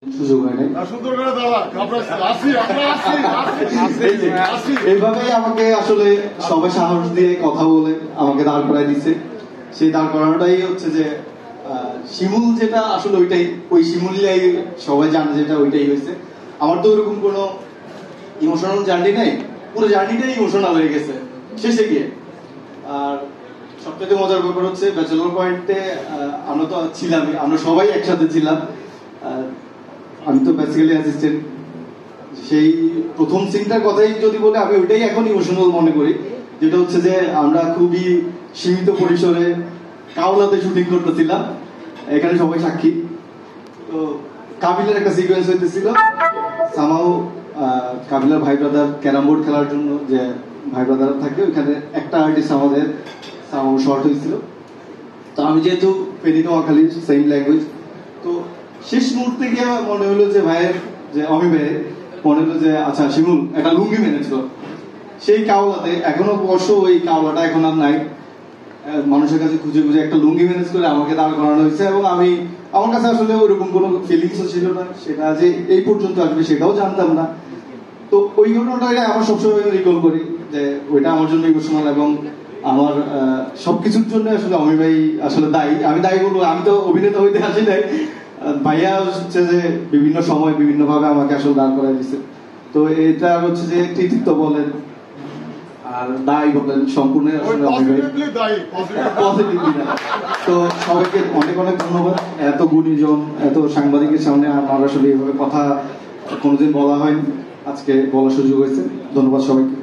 সুযোগ হয় নাই। এইভাবেই আমাকে আসলে সবাই সাহস দিয়ে কথা বলে আমাকে দাঁড় করাই দিচ্ছে। সেই দাঁড় করানোটাই হচ্ছে যে শিমুল যেটা আসলে ওইটাই, ওই শিমুলাই সবাই জানে যেটা ওইটাই হয়েছে। আমার তো ওরকম কোনো ইমোশনাল জার্নি নাই, পুরো জার্নিটাই ইমোশনাল হয়ে গেছে শেষে গিয়ে। আর সবথেকে মজার ব্যাপার হচ্ছে ব্যাচেলর পয়েন্টে আমরা তো ছিলামই, আমরা সবাই একসাথে ছিলাম। আমি তো বেসিক্যালি অ্যাসিস্ট্যান্ট। সেই প্রথম সিনটার কথাই যদি বলে আমি ওইটাই এখন ইমোশনাল মনে করি, যেটা হচ্ছে যে আমরা খুবই সীমিত পরিসরে কাওলাতে শুটিং করতেছিলাম, এখানে সবাই সাক্ষী। তো কাবিলের একটা সিকোয়েন্স হইতেছিল, সামাও কাবিলার ভাই ব্রাদার ক্যারাম বোর্ড খেলার জন্য যে ভাই ব্রাদার থাকে, ওইখানে একটা আর্টিস্ট আমাদের সামাও শর্ট হয়েছিল। তো আমি যেহেতু ফেনী নোয়াখালী সেম ল্যাঙ্গুয়েজ, তো শেষ মুহূর্তে গিয়ে মনে হলো যে ভাইয়ের যে অমি ভাইয়ের মনে হলো যে আচ্ছা শিমুল একটা লুঙ্গি মেনেছিল সেই কাওলাতে। এখনো অবশ্য ওই কাওলাটা এখন আর নাই, মানুষের কাছে খুঁজে খুঁজে একটা লুঙ্গি ম্যানেজ করে আমাকে দাঁড় করানো হয়েছে। এবং আমি, আমার কাছে আসলে ওইরকম কোনো ফিলিংসও ছিল না, সেটা যে এই পর্যন্ত আসবে সেটাও জানতাম না। তো ওই ঘটনাটা আমার সবসময় রিকল করি যে ওইটা আমার জন্য ইমোশনাল, এবং আমার সবকিছুর জন্য আসলে অমি ভাই আসলে দায়ী। আমি দায়ী বলবো, আমি তো অভিনেতা হইতে আসি নাই, ভাইয়া হচ্ছে যে বিভিন্ন সময় বিভিন্ন ভাবে আমাকে আসলে দাঁড় করাই দিচ্ছে। তো এটা হচ্ছে যে কৃতিত্ব বলেন আর দায়ী বলেন, সম্পূর্ণ আসলে অমি ভাই পজিটিভলি দায়ী। তো সবাইকে অনেক অনেক ধন্যবাদ। এত গুণীজন, এত সাংবাদিকের সামনে আমার আসলে এইভাবে কথা কোনোদিন বলা হয়নি, আজকে বলার সুযোগ হয়েছে। ধন্যবাদ সবাইকে।